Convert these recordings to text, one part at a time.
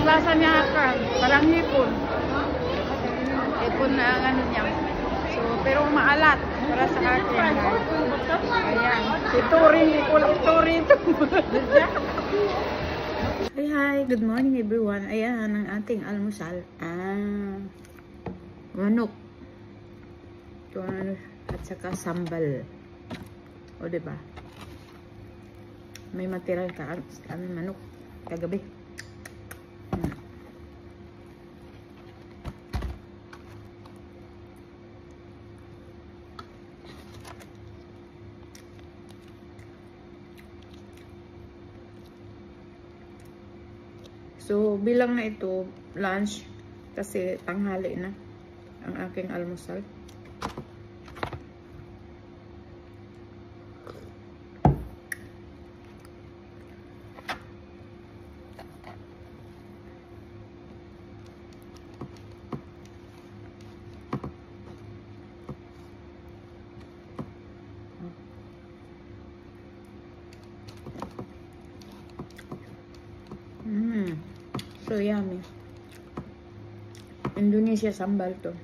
lasa niya parang hipon. Hipon na ang ano niya. So, pero maalat para sa akin. Ayan. Ituri, hindi ko lang ituri ito. Hi, good morning everyone. Ayan ang ating almusal. Manok. Ito ano, at saka sambal. O diba? May matira ka aming manok kagabi. So, bilang na ito, lunch, kasi tanghali na ang aking almusal. So yummy. Indonesia sambal to.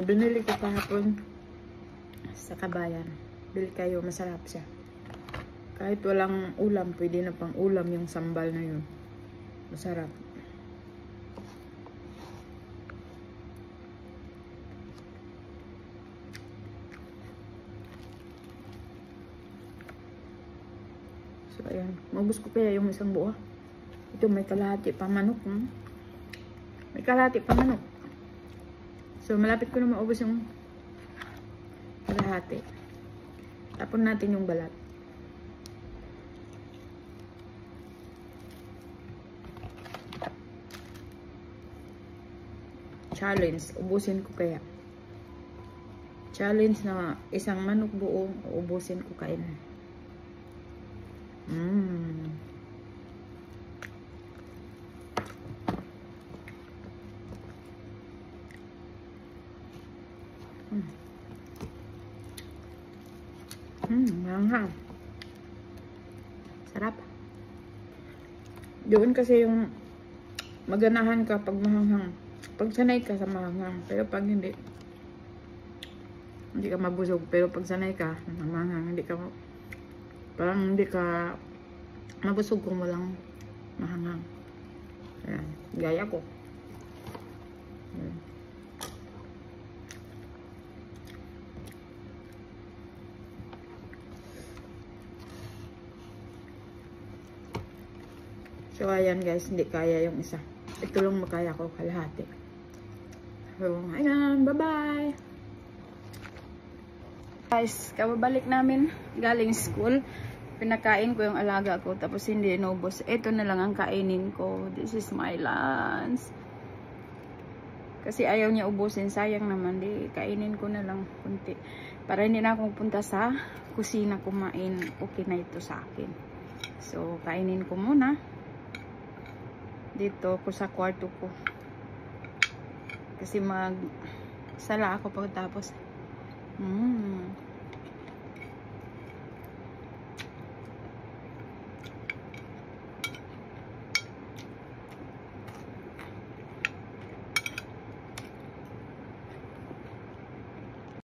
Binili ko kahapon sa Kabayan. Bili kayo, masarap siya. Kahit walang ulam, pwede na pang ulam yung sambal na yun. Masarap. So, ayan. Maubos ko kaya yung isang buo. Ito may kalahati pa manok. May kalahati pa manok. So, malapit ko na maubos yung kalahati. Tapon natin yung balat. Challenge. Ubusin ko kaya. Challenge na isang manok buo, ubusin ko kain. Maanghang. Sarap. Doon kasi yung maganahan ka pag mahanghang. Pag sanay ka sa mahanghang. Pero pag hindi ka mabusog. Pero pag sanay ka sa mahanghang, parang hindi ka mabusog kung walang mahanghang. Ayan. Gaya ko. Ayan. So, ayan guys, hindi kaya yung isa. Ito lang makaya ko, kalahati. So, ayan, bye-bye! Guys, kababalik namin galing school. Pinakain ko yung alaga ko, tapos hindi inubos. Ito na lang ang kainin ko. This is my lunch. Kasi ayaw niya ubusin, sayang naman. Di, kainin ko na lang kunti. Para hindi na akong punta sa kusina kumain. Okay na ito sa akin. So, kainin ko muna. Dito ko sa kwarto ko. Kasi sala ako pagtapos.